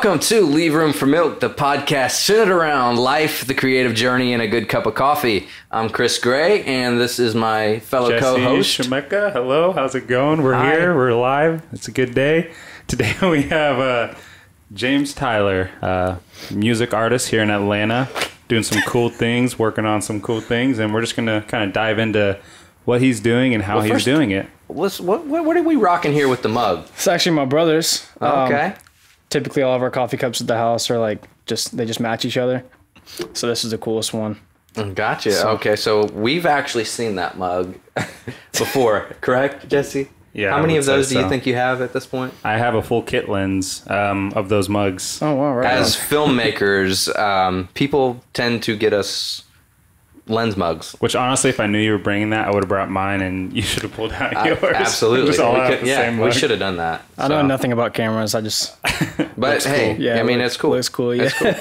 Welcome to Leave Room for Milk, the podcast centered around life, the creative journey, and a good cup of coffee. I'm Chris Gray, and this is my fellow co-host. Shameka. Hello, how's it going? We're here, we're live. It's a good day. Today we have James Tyler, music artist here in Atlanta, doing some cool things, working on some cool things, and we're just going to kind of dive into what he's doing and how he's doing it. What are we rocking here with the mug? It's actually my brother's. Okay. Typically all of our coffee cups at the house are like they just match each other. So this is the coolest one. Gotcha. Okay, so we've actually seen that mug before, correct, Jesse? Yeah. How many of those do you think you have at this point? I have a full kit lens of those mugs. Oh, wow. Right. As filmmakers, people tend to get us lens mugs. Which honestly, if I knew you were bringing that, I would have brought mine, and you should have pulled out yours. Absolutely. We should have done that. I know nothing about cameras. I just. But hey, cool. Yeah, I mean, it's cool. It's cool. Yeah. It's cool.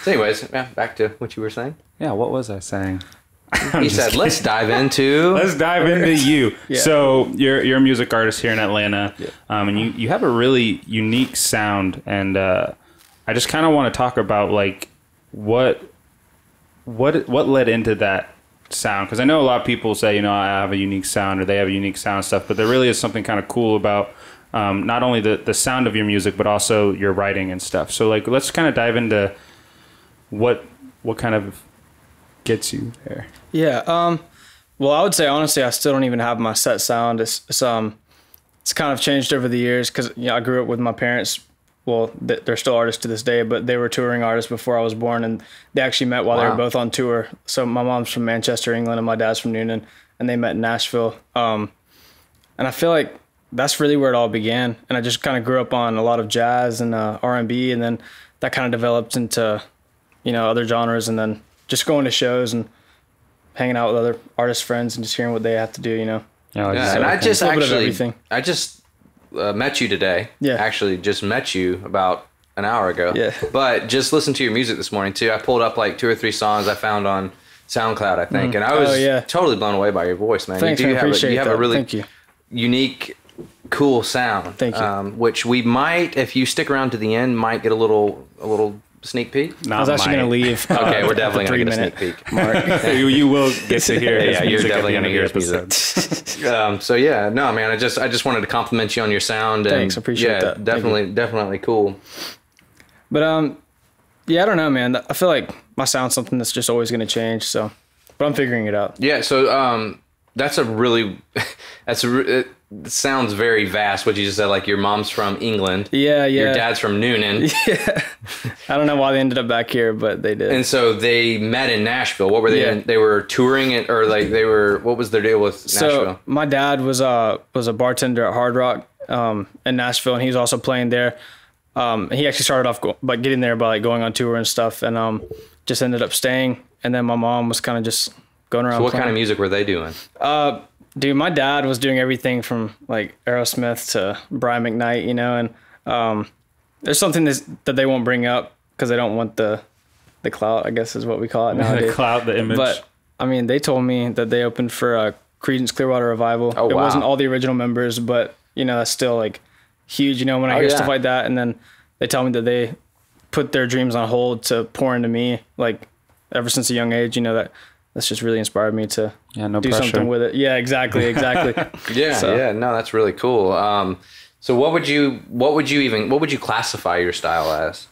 So anyways, back to what you were saying. Yeah. What was I saying? He said, "Let's dive into." Let's dive into you. Yeah. So you're a music artist here in Atlanta, and you have a really unique sound, and I just kind of want to talk about like what led into that sound, because I know a lot of people say, I have a unique sound, or they have a unique sound and stuff, but there really is something kind of cool about not only the sound of your music, but also your writing and stuff. So like, let's kind of dive into what kind of gets you there. Yeah. Well, I would say honestly, I still don't even have my set sound. It's kind of changed over the years because I grew up with my parents. Well, they're still artists to this day, but they were touring artists before I was born, and they actually met while they were both on tour. So my mom's from Manchester, England, and my dad's from Noonan, and they met in Nashville. And I feel like that's really where it all began. And I just kind of grew up on a lot of jazz and R&B, and then that kind of developed into, other genres, and then just going to shows and hanging out with other artist friends and just hearing what they have to do, Yeah, and I just met you today. Yeah. Actually just met you about an hour ago. Yeah. But just listened to your music this morning too. I pulled up like 2 or 3 songs I found on SoundCloud, I think. And I was totally blown away by your voice, man. Thanks, man. Appreciate you have a really Thank you. unique, cool sound. Thank you. Which we might, if you stick around to the end, might get a little sneak peak. I was actually going to leave. Okay, we're definitely going to get a sneak peak. Mark. you will get to hear his you're music definitely at the end going of to the hear his music. So yeah, no, man, I just wanted to compliment you on your sound. And Thanks, appreciate that. Definitely cool. But I don't know, man. I feel like my sound's something that's just always going to change. So, but I'm figuring it out. Yeah. So it sounds very vast. What you just said, like your mom's from England. Yeah. Your dad's from Noonan. Yeah. I don't know why they ended up back here, but they did. And so they met in Nashville. What were they? Yeah. They were touring it, or like they were. What was their deal with Nashville? So my dad was a bartender at Hard Rock in Nashville, and he was also playing there. He actually started off by getting there by like going on tour and stuff, and just ended up staying. And then my mom was kind of just going around. So what playing. kind of music were they doing? Dude, my dad was doing everything from like Aerosmith to Brian McKnight, and there's something that they won't bring up because they don't want the clout, I guess is what we call it nowadays. The clout, the image. But I mean, they told me that they opened for Creedence Clearwater Revival. Oh, wow. It wasn't all the original members, but that's still like huge, when I hear stuff like that. And then they tell me that they put their dreams on hold to pour into me, like ever since a young age, that's just really inspired me to do something with it. Yeah, exactly. Yeah. No, that's really cool. So what would you classify your style as?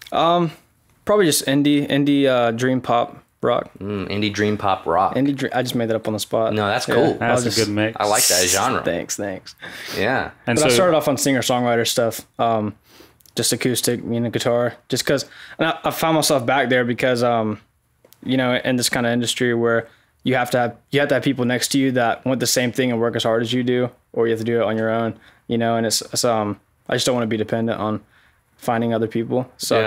Probably just indie dream pop rock. Indie dream pop rock. I just made that up on the spot. No, that's cool. That's a good mix. I like that genre. Thanks. Yeah. And but I started off on singer-songwriter stuff, just acoustic, me and the guitar, just because, and I found myself back there because, in this kind of industry where you have to have people next to you that want the same thing and work as hard as you do, or you have to do it on your own, and it's I just don't want to be dependent on finding other people. So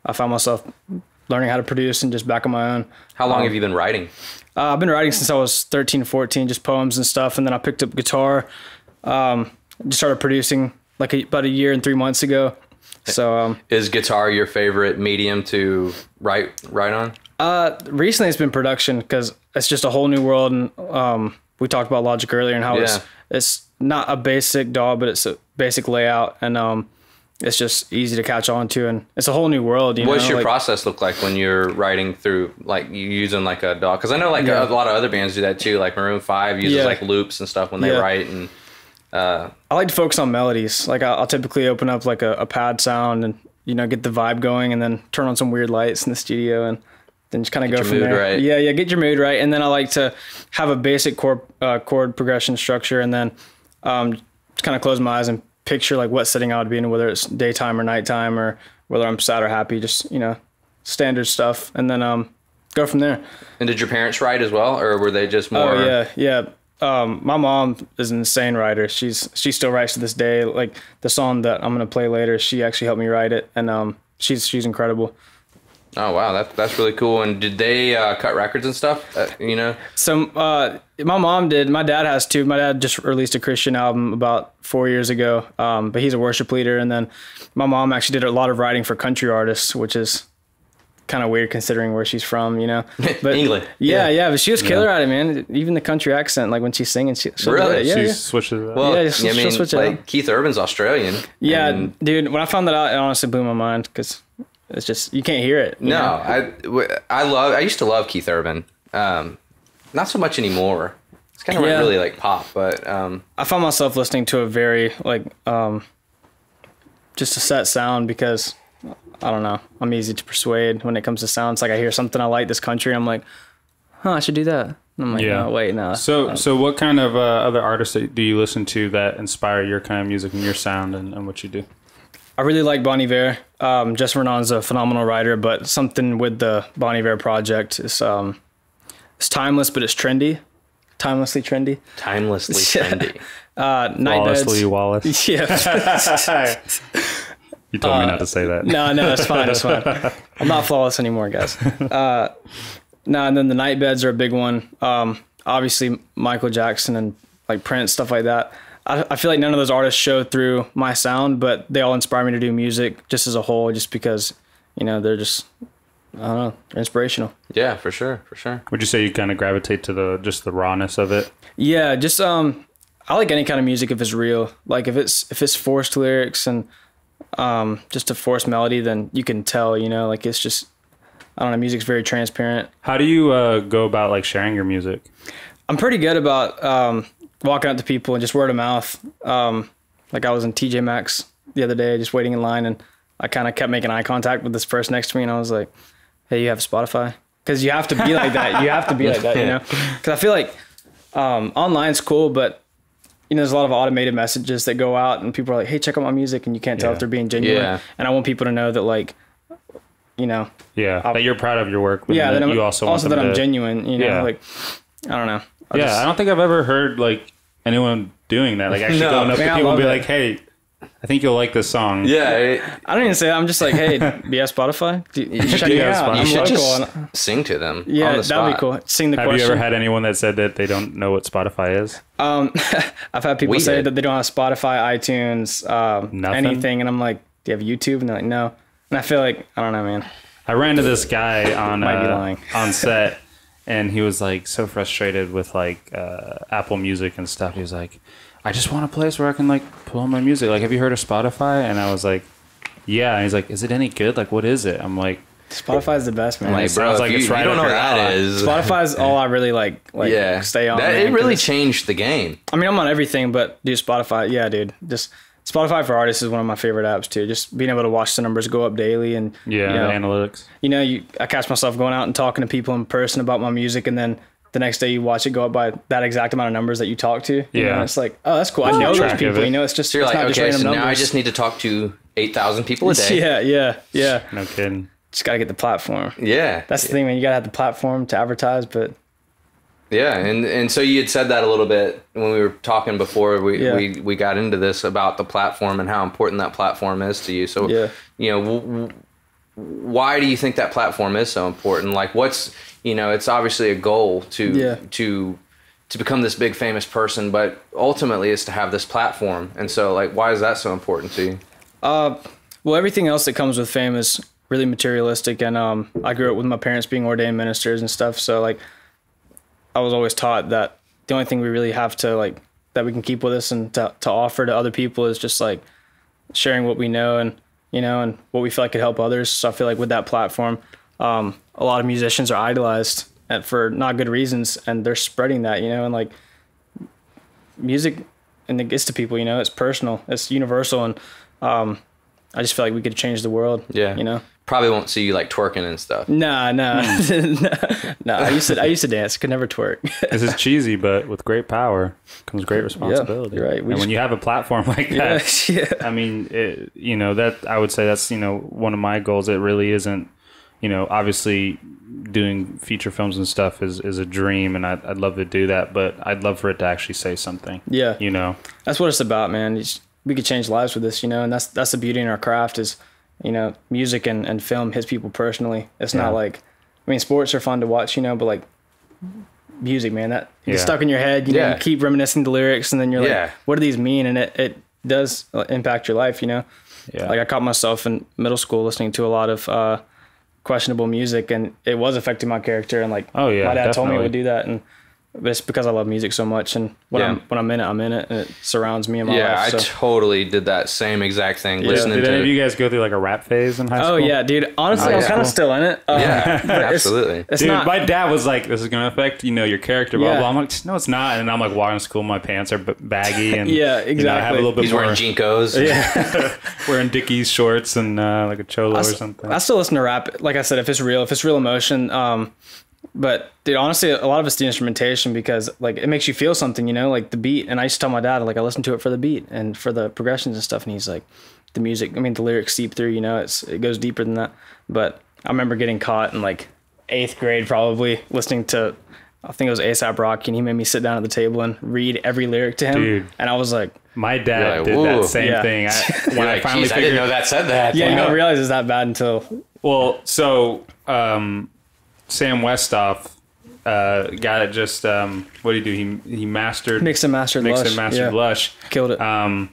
I found myself learning how to produce and just back on my own. How long have you been writing? I've been writing since I was 13, 14, just poems and stuff. And then I picked up guitar, just started producing like about a year and 3 months ago. So is guitar your favorite medium to write on? Recently it's been production because it's just a whole new world. And we talked about Logic earlier and how it's not a basic DAW, but it's a basic layout. And it's just easy to catch on to, and it's a whole new world. What's your like, process look like when you're writing through, like you using like a DAW? Because I know like a lot of other bands do that too. Like Maroon 5 uses like loops and stuff when they write. And I like to focus on melodies. Like I'll typically open up like a pad sound and get the vibe going, and then turn on some weird lights in the studio, and then just kind of go from there. Right. Yeah, get your mood right, and then I like to have a basic chord progression structure, and then just kind of close my eyes and picture like what setting I would be in, whether it's daytime or nighttime, or whether I'm sad or happy, just standard stuff, and then go from there. And did your parents write as well, or were they just more? Oh yeah. My mom is an insane writer. She still writes to this day. Like the song that I'm gonna play later, she actually helped me write it, and she's incredible. Oh wow, that's really cool. And did they cut records and stuff? So my mom did. My dad has too. My dad just released a Christian album about 4 years ago, but he's a worship leader. And then my mom actually did a lot of writing for country artists, which is kind of weird considering where she's from, But England. Yeah, but she was killer at it, man. Even the country accent, like when she's singing, she'll really? do it. She switches it up. Well, she'll switch it like up. Keith Urban's Australian. Yeah, dude. When I found that out, it honestly blew my mind because it's just you can't hear it. No, I used to love Keith Urban. Not so much anymore. It's kind of really like pop, but I found myself listening to a very like just a set sound because I don't know. I'm easy to persuade when it comes to sounds. Like I hear something I like this country, I'm like, I should do that. And I'm like, no, wait, no. So what kind of other artists do you listen to that inspire your kind of music and your sound and what you do? I really like Bon Iver. Jess Vernon's a phenomenal writer, but something with the Bon Iver project is it's timeless, but it's trendy. Timelessly trendy. Timelessly trendy. Lawlessly Wallace. Yeah. You told me not to say that. No, it's fine. It's fine. I'm not flawless anymore, guys. And then the Night Beds are a big one. Obviously Michael Jackson and like Prince, stuff like that. I feel like none of those artists show through my sound, but they all inspire me to do music just as a whole, just because, they're just, I don't know, they're inspirational. Yeah, for sure. Would you say you kind of gravitate to the rawness of it? Yeah, just I like any kind of music if it's real. Like if it's forced lyrics and just a forced melody, then you can tell, like it's just, I don't know, music's very transparent. How do you go about like sharing your music? I'm pretty good about walking up to people and just word of mouth. Like I was in TJ Maxx the other day, just waiting in line, and I kind of kept making eye contact with this person next to me, and I was like, hey, you have Spotify? Because you have to be like that. You have to be like that, Because I feel like online's cool, but there's a lot of automated messages that go out, and people are like, hey, check out my music, and you can't tell if they're being genuine. Yeah. And I want people to know that, like, that you're proud of your work. But that you also want them I'm genuine, like, I don't know. I don't think I've ever heard like anyone doing that. Like actually going up to people and be like, hey, I think you'll like this song. Yeah. I don't even say that. I'm just like, hey, do you have Spotify? Check me out. You should just sing to them. Yeah, that'd be cool. Sing the question. Have you ever had anyone that said that they don't know what Spotify is? I've had people say that they don't have Spotify, iTunes, anything. And I'm like, do you have YouTube? And they're like, no. And I feel like, I don't know, man. I ran into this guy on set. And he was like so frustrated with like Apple Music and stuff. He was like, I just want a place where I can like pull my music. Like, have you heard of Spotify? And I was like, yeah. And he's like, is it any good? Like, what is it? I'm like, Spotify's the best, man. Like, bro, like you don't know what that is. Spotify's all I really like stay on. It really changed the game. I mean, I'm on everything, but dude, Spotify, yeah, dude. Just Spotify for Artists is one of my favorite apps too. Just being able to watch the numbers go up daily and the analytics. I catch myself going out and talking to people in person about my music, and then the next day you watch it go up by that exact amount of numbers that you talk to. It's like, oh, that's cool. I know those people. It's just, so you're it's like, not okay, just random so numbers. now I just need to talk to 8,000 people a day. Yeah. No kidding. Just gotta get the platform. Yeah, that's the thing, man. You gotta have the platform to advertise, but. Yeah, and so you had said that a little bit when we were talking before we got into this about the platform and how important that platform is to you. So, why do you think that platform is so important? Like, what's, it's obviously a goal to become this big famous person, but ultimately is to have this platform. And so, like, why is that so important to you? Well, everything else that comes with fame is really materialistic, and I grew up with my parents being ordained ministers and stuff, so like, I was always taught that the only thing we really have to like that we can keep with us and to offer to other people is just like sharing what we know and, and what we feel like could help others. So I feel like with that platform, a lot of musicians are idolized for not good reasons, and they're spreading that, and like music, and it gets to people, it's personal, it's universal. And, I just feel like we could change the world. Yeah. Probably won't see you like twerking and stuff. Nah. No. I used to dance. Could never twerk. This is cheesy, but with great power comes great responsibility. Yeah, you're right. And when you have a platform like that, yeah. I mean, that I would say that's, one of my goals. It really isn't, obviously doing feature films and stuff is a dream, and I'd love to do that, but I'd love for it to actually say something. Yeah. That's what it's about, man. We could change lives with this, and that's the beauty in our craft is, music and film hits people personally. It's not like, sports are fun to watch, but like music, man, that gets stuck in your head, you keep reminiscing the lyrics, and then you're like, what do these mean? And it does impact your life, Like I caught myself in middle school listening to a lot of questionable music, and it was affecting my character, and like my dad told me I would do that, but it's because I love music so much, and when I'm in it, and it surrounds me in my life. Yeah, I totally did that same exact thing. Listening did to. any of you guys go through like a rap phase in high school? Oh yeah, dude. Honestly, I'm kind of still in it. Absolutely. It's dude, not. My dad was like, "This is gonna affect your character." Blah blah. I'm like, "No, it's not." And I'm like walking to school, my pants are baggy, and exactly. I have a little bit He's more. wearing Jinkos. Yeah, wearing Dickies shorts and like a cholo or something. I still listen to rap. Like I said, if it's real emotion. But dude, honestly, a lot of it's the instrumentation, because like it makes you feel something, like the beat. And I used to tell my dad, like, I listen to it for the beat and for the progressions and stuff. And he's like, the music, the lyrics seep through, it goes deeper than that. But I remember getting caught in like 8th grade, probably listening to, I think it was A$AP Rocky, and he made me sit down at the table and read every lyric to him. Dude. And I was like, my dad did that same thing. When I finally figured, I didn't know that said that. Yeah, you don't realize it's that bad until. Well, so Sam Westoff, guy that just what did he do? He mastered mixed and mastered Lush. Killed it.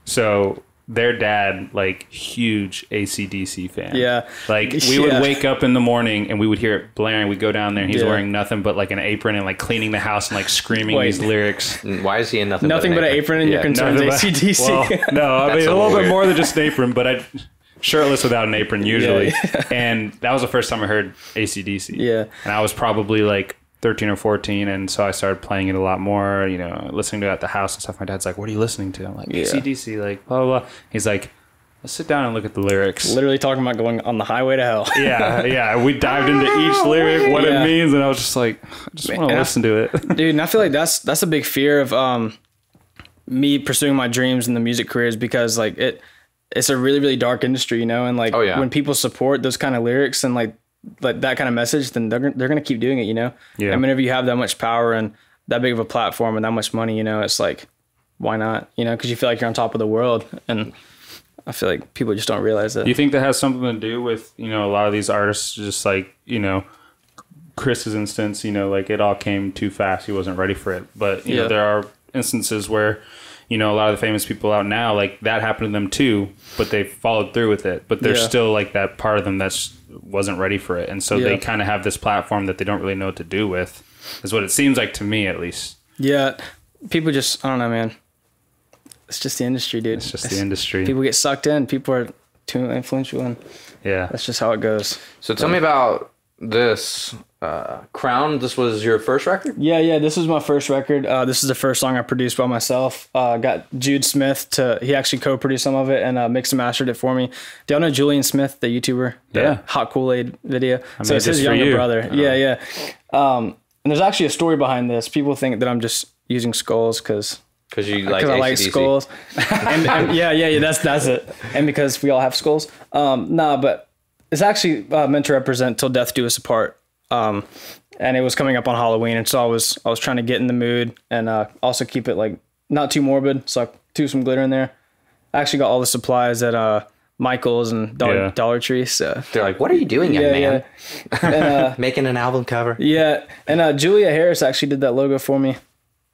So their dad, like, huge AC/DC fan. Yeah. Like, we would wake up in the morning and we would hear it blaring. We'd go down there and he's wearing nothing but like an apron and like cleaning the house and like screaming these lyrics. Why is he in nothing but an apron and you're concerned with AC/DC? Well, no, I mean, a little bit more than just an apron, but shirtless without an apron usually. And that was the first time I heard AC/DC. Yeah. And I was probably like 13 or 14, and so I started playing it a lot more, listening to it at the house and stuff. My dad's like, "What are you listening to?" I'm like, AC/DC, like blah blah blah. He's like, "Let's sit down and look at the lyrics." Literally talking about going on the highway to hell. Yeah. We dived into each lyric, what it means, and I was just like, I just want to listen to it. Dude, and I feel like that's a big fear of me pursuing my dreams in the music careers, because like it's a really, really dark industry, and like when people support those kind of lyrics and like that kind of message, then they're gonna keep doing it, Yeah. And whenever you have that much power and that big of a platform and that much money, it's like, why not? Because you feel like you're on top of the world, and I feel like people just don't realize that. Do you think that has something to do with a lot of these artists, just like Chris's instance? Like it all came too fast. He wasn't ready for it. But there are instances where a lot of the famous people out now, like that happened to them too, but they followed through with it. But there's still like that part of them that's wasn't ready for it. And so they kind of have this platform that they don't really know what to do with, is what it seems like to me, at least. Yeah. People just, I don't know, man. It's just the industry, dude. It's just the industry. People get sucked in. People are too influential, and that's just how it goes. So tell me about this Crown. This was your first record? Yeah, this was my first record. This is the first song I produced by myself. Got Jude Smith he actually co-produced some of it and mixed and mastered it for me. Do y'all know Julian Smith, the YouTuber? Yeah. Hot Kool-Aid video. So it's his younger brother. Yeah. And there's actually a story behind this. People think that I'm just using skulls because I like skulls. and that's it. And because we all have skulls. But it's actually meant to represent "Till Death Do Us Apart." And it was coming up on Halloween, and so I was trying to get in the mood and also keep it like not too morbid, so I threw some glitter in there. I actually got all the supplies at Michael's and Dollar Tree. So they're like, "What are you doing, young man?" And, making an album cover. Yeah, and Julia Harris actually did that logo for me.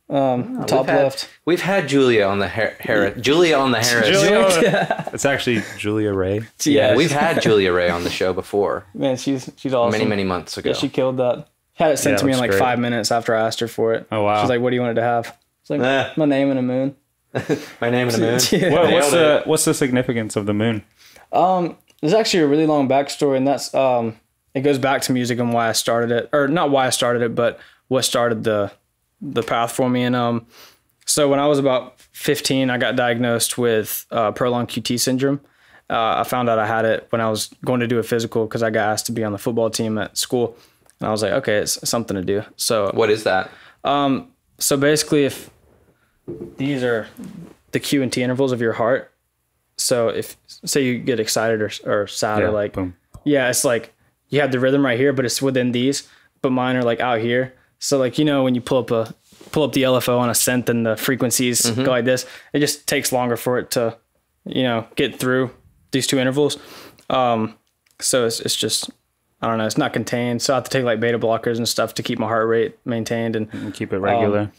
Top left. We've had Julia on the Harris. It's actually Julia Ray. Yeah, we've had Julia Ray on the show before. Man, she's awesome. Many months ago. Yeah, she killed that. Had it sent to me in like 5 minutes after I asked her for it. Oh wow. She's like, "What do you want it to have?" It's like my name and a moon. My name and the moon. Yeah. What's the significance of the moon? There's actually a really long backstory, and that's it goes back to music and why I started it, or not why I started it, but what started the path for me. And so when I was about 15, I got diagnosed with prolonged QT syndrome. I found out I had it when I was going to do a physical because I got asked to be on the football team at school, and I was like, okay, it's something to do. So what is that? So basically, if these are the Q and T intervals of your heart. So if say you get excited or sad or like, boom. Yeah, it's like you have the rhythm right here, but it's within these, but mine are like out here. So like, you know, when you pull up the LFO on a synth and the frequencies go like this, it just takes longer for it to, you know, get through these two intervals. So it's just, I don't know, it's not contained. So I have to take like beta blockers and stuff to keep my heart rate maintained and keep it regular.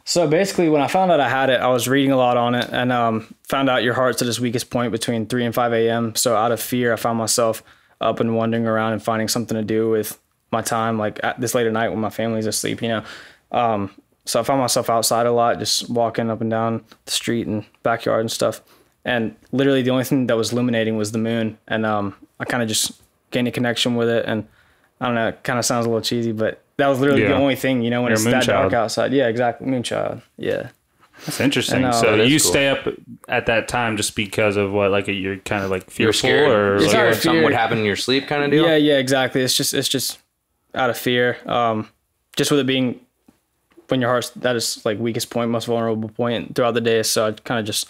So basically, when I found out I had it, I was reading a lot on it and found out your heart's at its weakest point between 3 and 5 a.m. So out of fear, I found myself up and wandering around and finding something to do with my time, like at this late at night when my family's asleep, you know. So I found myself outside a lot, just walking up and down the street and backyard and stuff. And literally the only thing that was illuminating was the moon. And I kind of just gained a connection with it. And I don't know, it kind of sounds a little cheesy, but that was literally the only thing, you know, when it's that dark outside. Yeah, exactly. Moonchild. Yeah. That's interesting. And, so you stay up at that time just because of what, like you're kind of like fearful or like something would happen in your sleep kind of deal? Yeah, exactly. It's just out of fear. Just with it being when your heart's at its like weakest point, most vulnerable point throughout the day. So I kind of just...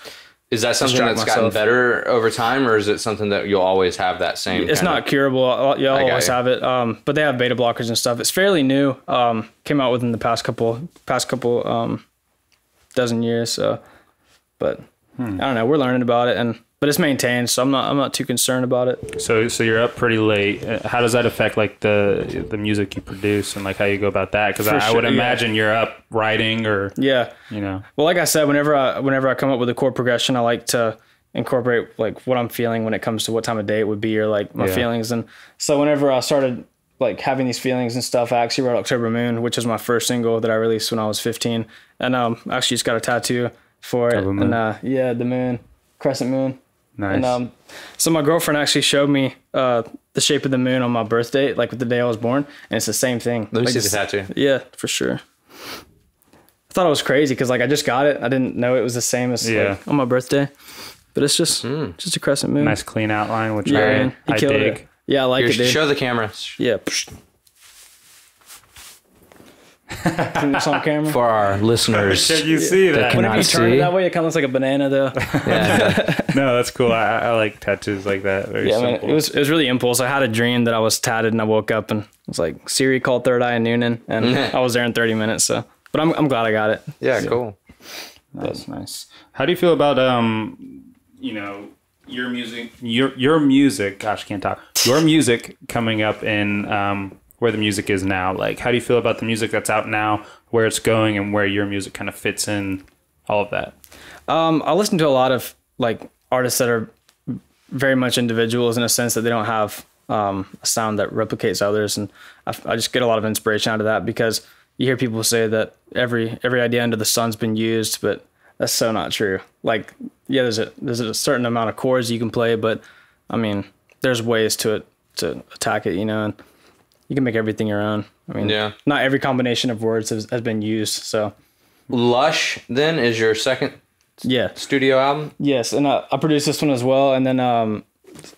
Is that something that's gotten better over time, or is it something that you'll always have that same? It's not curable. You'll always have it. But they have beta blockers and stuff. It's fairly new. Came out within the past couple dozen years. So, but I don't know. We're learning about it, but it's maintained, so I'm not too concerned about it. So you're up pretty late. How does that affect like the music you produce and like how you go about that? Because I would imagine you're up writing or you know. Well, like I said, whenever I come up with a chord progression, I like to incorporate like what I'm feeling when it comes to what time of day it would be or like my feelings. And so whenever I started like having these feelings and stuff, I actually wrote October Moon, which was my first single that I released when I was 15, and actually just got a tattoo for it. And the moon, crescent moon. Nice. And so my girlfriend actually showed me the shape of the moon on my birthday, like the day I was born, and it's the same thing. Let me like see the tattoo. Yeah, for sure. I thought it was crazy because like I just got it. I didn't know it was the same as like, on my birthday, but it's just a crescent moon. Nice clean outline, which I dig. It. Yeah, I like it, dude. Show the camera. Yeah. Can this on camera? For our listeners. Should you see that? Whenever you turn it that way, it kind of looks like a banana, though. No, that's cool. I like tattoos like that. Very simple. Man, it was really impulse. I had a dream that I was tatted, and I woke up and it was like Siri called Third Eye and Noonan, and I was there in 30 minutes. So, but I'm glad I got it. Yeah, cool. That's nice. How do you feel about you know, your music? Gosh, I can't talk. Your music coming up in where the music is now. Like, how do you feel about the music that's out now, where it's going, and where your music kind of fits in, all of that? I listen to a lot of like artists that are very much individuals in a sense that they don't have a sound that replicates others, and I just get a lot of inspiration out of that because you hear people say that every idea under the sun's been used, but that's so not true. Like, yeah, there's a certain amount of chords you can play, but I mean, there's ways to attack it, you know, and you can make everything your own. I mean, not every combination of words has been used. So, Lush then is your second studio album? Yes, and I produced this one as well, and then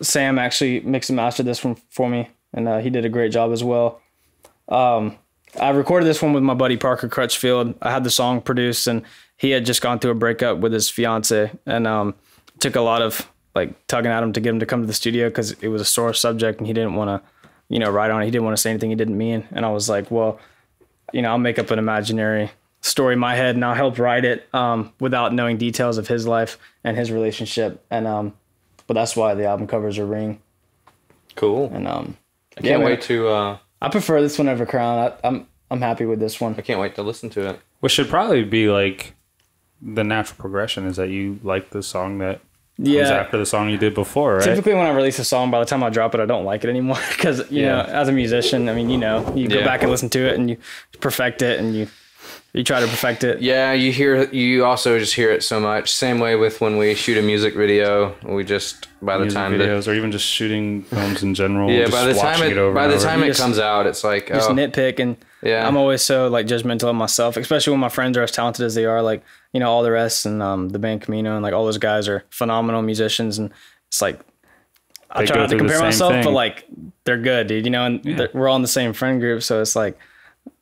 Sam actually mixed and mastered this one for me, and he did a great job as well. I recorded this one with my buddy Parker Crutchfield. I had the song produced, and he had just gone through a breakup with his fiance, and took a lot of like tugging at him to get him to come to the studio because it was a sore subject, and he didn't want to, you know, write on it. He didn't want to say anything he didn't mean. And I was like, well, you know, I'll make up an imaginary story in my head and I'll help write it without knowing details of his life and his relationship. And but that's why the album covers a ring. Cool. And I can't wait to I prefer this one over Crown. I'm happy with this one. I can't wait to listen to it. Which should probably be like the natural progression is that you like the song that comes after the song you did before, right? Typically when I release a song, by the time I drop it, I don't like it anymore because, you know, as a musician, I mean, you know, you go back and listen to it and you perfect it and you you try to perfect it. Yeah, you also just hear it so much. Same way with when we shoot a music video, we just by the time videos or even just shooting films in general. Yeah, just by the time it comes out, it's like just nitpick, and yeah. I'm always so like judgmental of myself, especially when my friends are as talented as they are. Like, you know, all the rest and the band Camino and like all those guys are phenomenal musicians, and it's like I try not to compare myself, but like they're good, dude. You know, and we're all in the same friend group, so it's like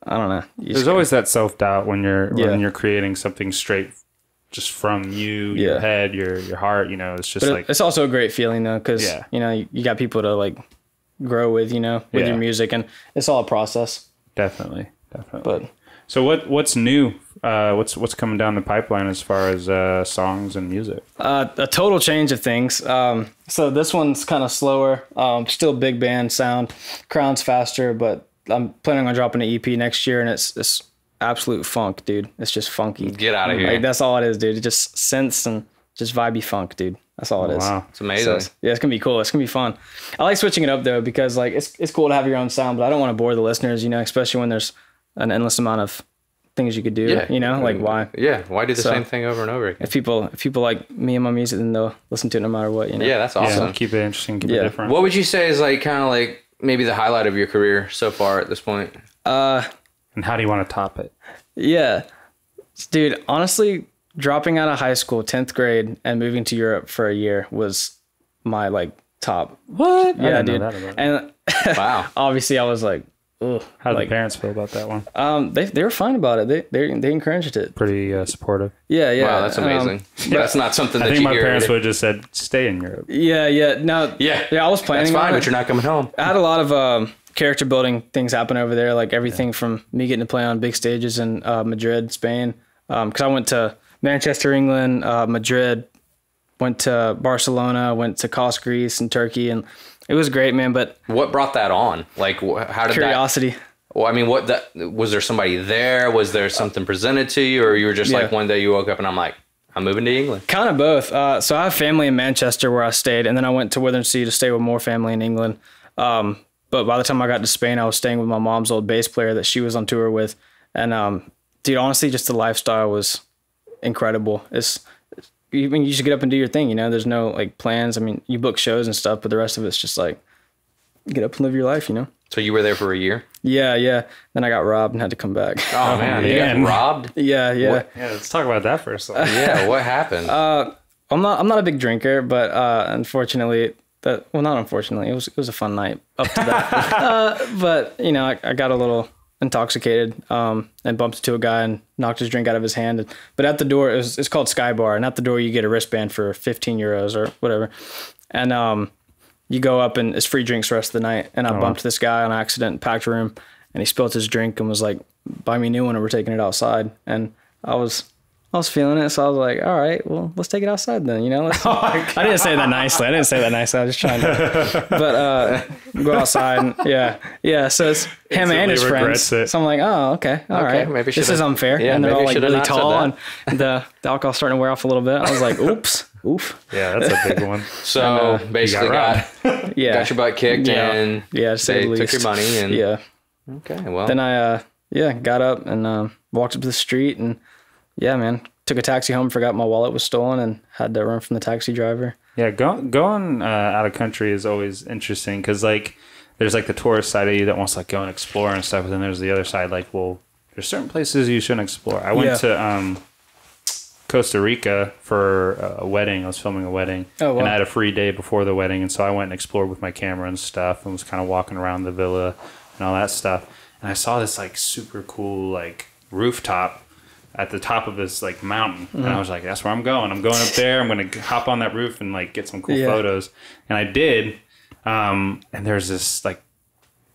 I don't know. There's always that self-doubt when you're creating something straight just from you, your head, your heart, you know, it's just but it's also a great feeling though. Cause you know, you got people to like grow with, you know, with your music, and it's all a process. Definitely. But so what's new? What's coming down the pipeline as far as songs and music? A total change of things. So this one's kind of slower, still big band sound, Crown's faster, but I'm planning on dropping an EP next year, and it's absolute funk, dude. It's just funky. Get out of here. Like, that's all it is, dude. It just synths and just vibey funk, dude. That's all it is. Wow, it's amazing. So, yeah, it's gonna be cool. It's gonna be fun. I like switching it up though, because like it's cool to have your own sound, but I don't want to bore the listeners, you know, especially when there's an endless amount of things you could do. You know, like why? Yeah, why do the same thing over and over again? If people like me and my music, then they'll listen to it no matter what. You know. Yeah, that's awesome. Yeah, keep it interesting, keep it different. What would you say is like kind of like maybe the highlight of your career so far at this point? And how do you want to top it? Yeah, dude, honestly, dropping out of high school, 10th grade, and moving to Europe for a year was my like top. What? Yeah, dude. And wow. Obviously, I was like, ugh. How did the parents feel about that one? They were fine about it. They encouraged it. Pretty supportive. Yeah. Wow, that's amazing. That's not something that I think you my hear. parents would have just said, "Stay in Europe." Yeah. No. Yeah. I was planning. That's fine, on but you're not coming home. I had a lot of character building things happen over there, like everything from me getting to play on big stages in Madrid, Spain. Because I went to Manchester, England, Madrid, went to Barcelona, went to Kos, Greece, and Turkey, and it was great, man. But what brought that on? Like, how did curiosity? That, well, I mean, was there somebody there? Was there something presented to you, or you were just like one day you woke up and I'm like, I'm moving to England? Kind of both. So I have family in Manchester where I stayed, and then I went to Withensea to stay with more family in England. But by the time I got to Spain, I was staying with my mom's old bass player that she was on tour with, and dude, honestly, just the lifestyle was incredible. You just get up and do your thing, you know. There's no like plans. I mean, you book shows and stuff, but the rest of it's just like get up and live your life, you know. So you were there for a year? Yeah. Then I got robbed and had to come back. Oh man, you got robbed? Yeah. Yeah, let's talk about that for a second. Yeah, what happened? I'm not a big drinker, but unfortunately, not unfortunately, it was a fun night up to that. But you know, I got a little intoxicated and bumped into a guy and knocked his drink out of his hand. But at the door, it's called Sky Bar, and at the door you get a wristband for 15 euros or whatever. And you go up and it's free drinks the rest of the night. And I bumped this guy on accident, packed room, and he spilled his drink and was like, "Buy me a new one, or we're taking it outside." And I was feeling it, so I was like, "All right, well, let's take it outside then." You know, I didn't say that nicely. I was just trying to, but go outside. And, yeah. So it's him and his friends. So I'm like, "Oh, okay, all right. Maybe this is unfair." Yeah, and they're all like really tall, and the alcohol's starting to wear off a little bit. I was like, "Oops." Yeah, that's a big one. So basically, got your butt kicked, and they took your money, and okay, well, then I got up and walked up to the street, and man, took a taxi home, forgot my wallet was stolen, and had to run from the taxi driver. Yeah, going out of country is always interesting because like there's like the tourist side of you that wants to like go and explore and stuff, but then there's the other side like, well, there's certain places you shouldn't explore. I went to Costa Rica for a wedding. I was filming a wedding, and I had a free day before the wedding, and so I went and explored with my camera and stuff, and was kind of walking around the villa and all that stuff. And I saw this like super cool like rooftop at the top of this like mountain, and I was like, "That's where I'm going. I'm going up there. I'm going to hop on that roof and like get some cool photos." And I did. And there's this like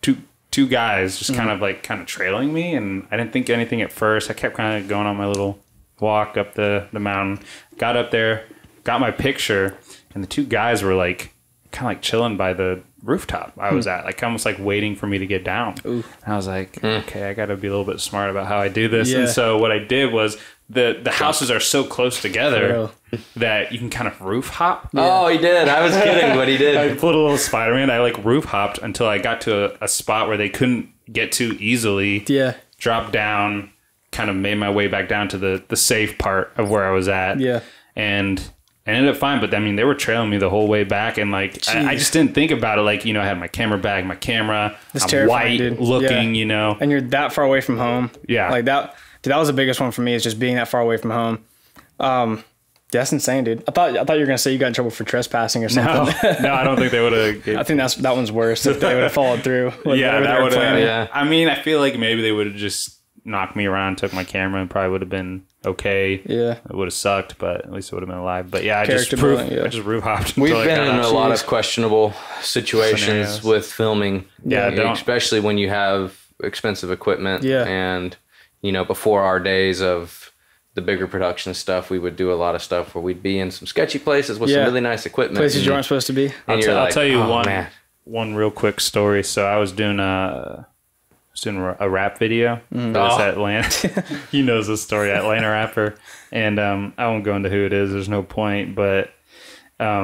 two guys just kind of trailing me, and I didn't think anything at first. I kept kind of going on my little walk up the mountain, got up there, got my picture, and the two guys were like kind of like chilling by the rooftop I was at, like almost like waiting for me to get down. And I was like, okay, I got to be a little bit smart about how I do this. And so what I did was the houses are so close together that you can kind of roof hop. Oh, he did. I was kidding, but he did. I pulled a little Spider-Man. I like roof hopped until I got to a spot where they couldn't get to easily. Yeah. Dropped down, kind of made my way back down to the safe part of where I was at. Yeah. And I ended up fine, but I mean, they were trailing me the whole way back, and like I just didn't think about it. Like, you know, I had my camera bag, my camera. I'm white dude. looking, you know, and you're that far away from home. Yeah, like that. Dude, that was the biggest one for me, is just being that far away from home. That's insane, dude. I thought you were gonna say you got in trouble for trespassing or something. No, I don't think they would have. I think that one's worse if they would have followed through. Yeah, that would have. Yeah. I mean, I feel like maybe they would have just knocked me around, took my camera, and probably would have been okay. Yeah, it would have sucked, but at least it would have been alive. But yeah, I just roof hopped. We've been in a lot of questionable situations with filming. Yeah, especially when you have expensive equipment. Yeah, and you know, before our days of the bigger production stuff, we would do a lot of stuff where we'd be in some sketchy places with some really nice equipment. Places you aren't supposed to be. I'll tell you one real quick story. So I was doing a rap video. That's Atlanta. He knows this story, Atlanta rapper. And I won't go into who it is. There's no point. But I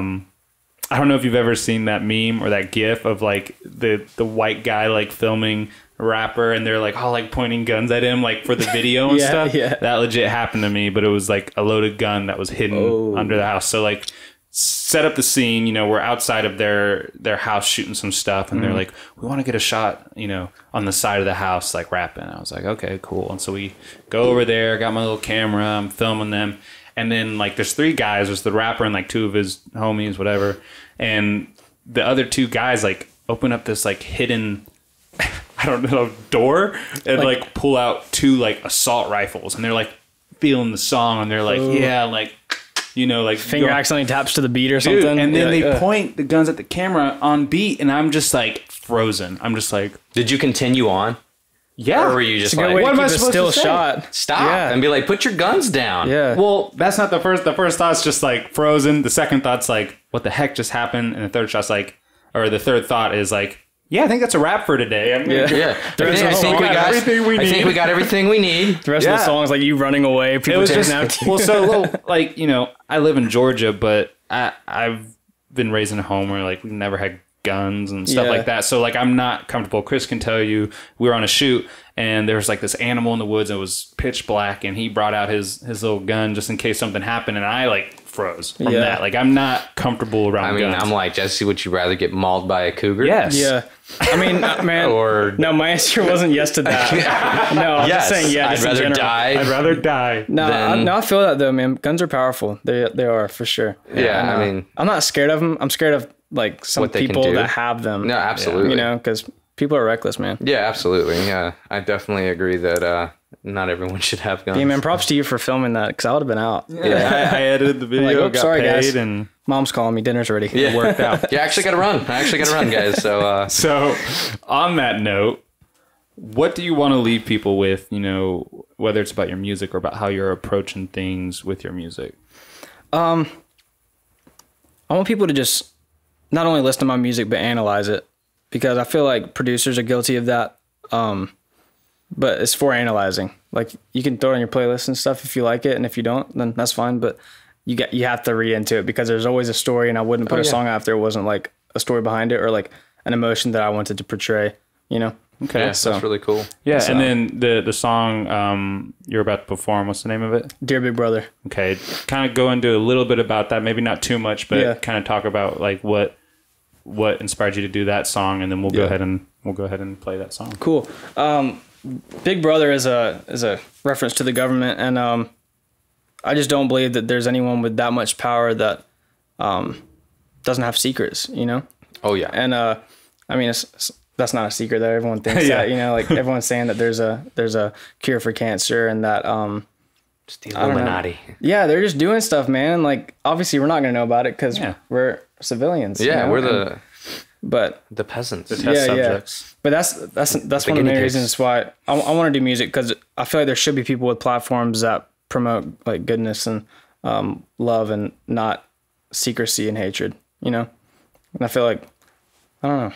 don't know if you've ever seen that meme or that gif of like the white guy like filming rapper, and they're like all like pointing guns at him like for the video and stuff. Yeah. That legit happened to me, but it was like a loaded gun that was hidden under the house. So like, set up the scene, you know, we're outside of their house shooting some stuff, and they're like, we want to get a shot, you know, on the side of the house like rapping. I was like, okay, cool. And so we go over there, got my little camera, I'm filming them, and then like there's 3 guys, there's the rapper and like 2 of his homies, whatever, and the other 2 guys like open up this like hidden I don't know, door, and like pull out 2 like assault rifles, and they're like feeling the song, and they're like, yeah, like, you know, like finger accidentally taps to the beat or something. And then they point the guns at the camera on beat, and I'm just like frozen. I'm just like, did you continue on? Yeah. Or were you just like, what am I supposed to say? Shot. Stop and be like, put your guns down. Yeah. Well, that's not the first. The first thought's just like frozen. The second thought's like, what the heck just happened? And the third shot's like, or the third thought is like, yeah, I think that's a wrap for today. I mean, I think we got everything we need. The rest of the song is like you running away, people chasing out. Well, so like, you know, I live in Georgia, but I've been raised in a home where like we never had guns and stuff like that. So like I'm not comfortable. Chris can tell you, we were on a shoot and there was like this animal in the woods and it was pitch black, and he brought out his little gun just in case something happened, and I like froze from that. Like I'm not comfortable around guns. I'm like, Jesse, would you rather get mauled by a cougar? Yes. Yeah. I mean, man, no, my answer wasn't yes to that. No, I'm just saying I'd rather die. I'd rather die. No, I feel that though, man. Guns are powerful. They are for sure. Yeah, I mean, I'm not scared of them. I'm scared of like some people that have them. No, absolutely. You know, because people are reckless, man. Yeah, absolutely. Yeah, I definitely agree that not everyone should have guns. Yeah, man, props to you for filming that, because I would have been out. Yeah, I edited the video, like, got paid, guys. And mom's calling me, dinner's ready. Yeah. It worked out. Yeah, I actually got to run. Guys. So on that note, what do you want to leave people with, you know, whether it's about your music or about how you're approaching things with your music? I want people to just not only listen to my music, but analyze it, because I feel like producers are guilty of that. But it's for analyzing. Like, you can throw it on your playlist and stuff if you like it, and if you don't, then that's fine. But you have to read into it, because there's always a story, and I wouldn't put a song out if there wasn't like a story behind it or like an emotion that I wanted to portray, you know? Okay. Yeah, so that's really cool. Yeah, so, and then the song you're about to perform, what's the name of it? Dear Big Brother. Okay. Kind of go into a little bit about that, maybe not too much, but kind of talk about like what inspired you to do that song, and then we'll go ahead and play that song. Cool. Big Brother is a reference to the government, and I just don't believe that there's anyone with that much power that doesn't have secrets, you know? Oh yeah. And I mean, that's not a secret that everyone thinks that, you know, like everyone's saying that there's a cure for cancer, and that just the Illuminati. Yeah, they're just doing stuff, man. Like, obviously we're not gonna know about it because we're civilians. Yeah, you know? We're the peasants, the test subjects. But that's one of the main reasons why I want to do music, because I feel like there should be people with platforms that promote like goodness and love, and not secrecy and hatred, you know? And I feel like, I don't know,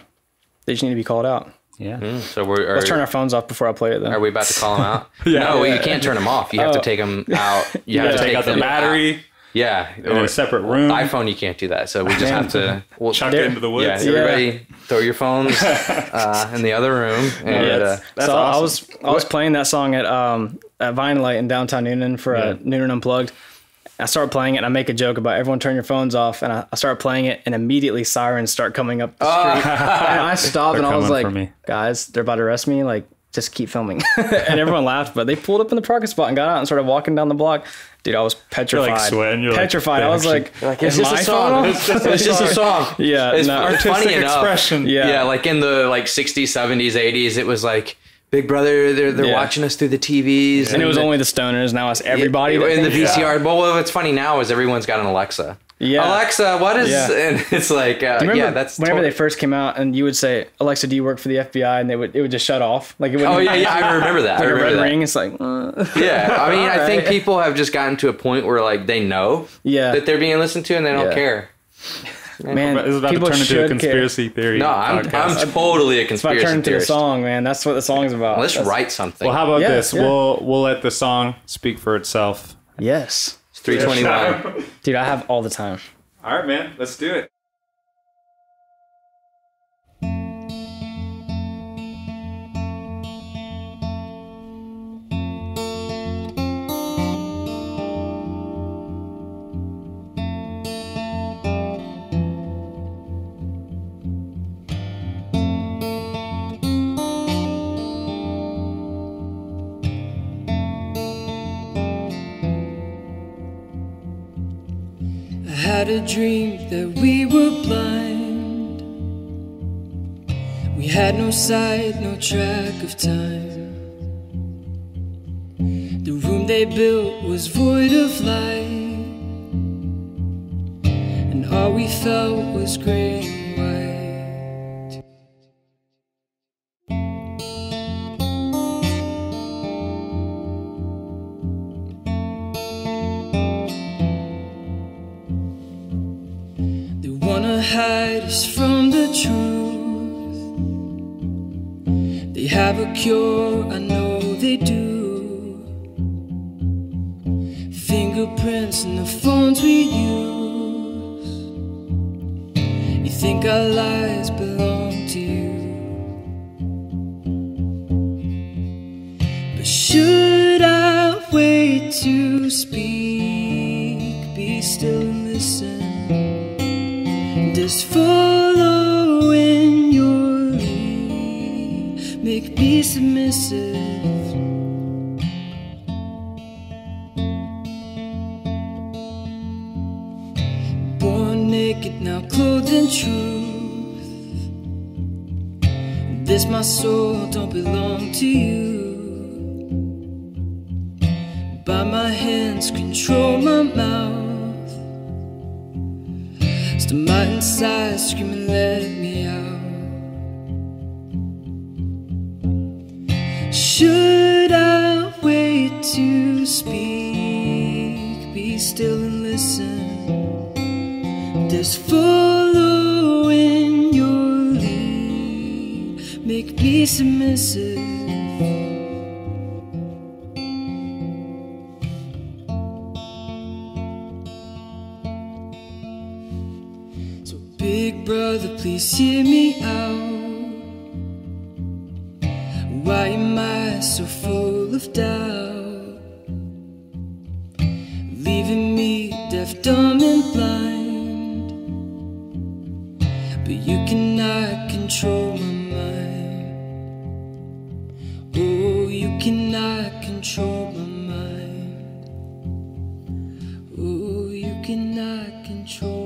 they just need to be called out. Yeah. So let's turn our phones off before I play it, then. Are we about to call them out? No, you can't turn them off. You have to take them out. You have to take out the battery. Yeah, in a separate room. iPhone, you can't do that, so we just have to chuck it into the woods. Yeah, everybody throw your phones in the other room. And, that's so awesome. I was playing that song at Vine Light in downtown Noonan for Noonan Unplugged. I started playing it and I make a joke about everyone turn your phones off, and I started playing it and immediately sirens start coming up the street. And I stopped and I was like, guys, they're about to arrest me. Like, just keep filming. And everyone laughed, but they pulled up in the parking spot and got out and started walking down the block. Dude, I was petrified. You're like sweating. You're petrified. Like, I was like, it's just a song. It's just a song. Yeah. It's artistic funny expression. enough. Yeah. Like in the 60s, 70s, 80s, it was like, Big Brother, they're watching us through the TVs. And it was only the stoners. Now it's everybody. In the VCR. But what's funny now is everyone's got an Alexa. Yeah. Alexa, what is... Yeah. And it's like, that's... Whenever they first came out and you would say, Alexa, do you work for the FBI? And it would just shut off. Like it would. Oh, yeah, I remember that. Like I remember a red that. ring. It's like... Yeah. I mean, I think people have just gotten to a point where like they know that they're being listened to and they don't care. Man, it's about to turn into a conspiracy theory. No, I'm totally a conspiracy theorist. It's about turning into a song, man. That's what the song's about. Well, let's write something. Well, how about this? Yeah. We'll let the song speak for itself. Yes. It's 3:21. Dude, I have all the time. All right, man. Let's do it. I had a dream that we were blind. We had no sight, no track of time. The room they built was void of light, and all we felt was gray and white. They wanna hide us from the truth. They have a cure, I know they do. Fingerprints in the phones we use. You think our lives belong to you, but should I wait to speak? Be still and listen. Just follow in your lead. Make me submissive. Born naked, now clothed in truth. This my soul don't belong to you. By my hands, control my mouth. Still my inside screaming, let me out. Should I wait to speak? Be still and listen. Just follow in your lead. Make me submissive. So big brother, please hear me out. Why am I so full of doubt? Leaving me deaf, dumb and blind. But you cannot control my mind. Oh, you cannot control my mind. Oh, you cannot control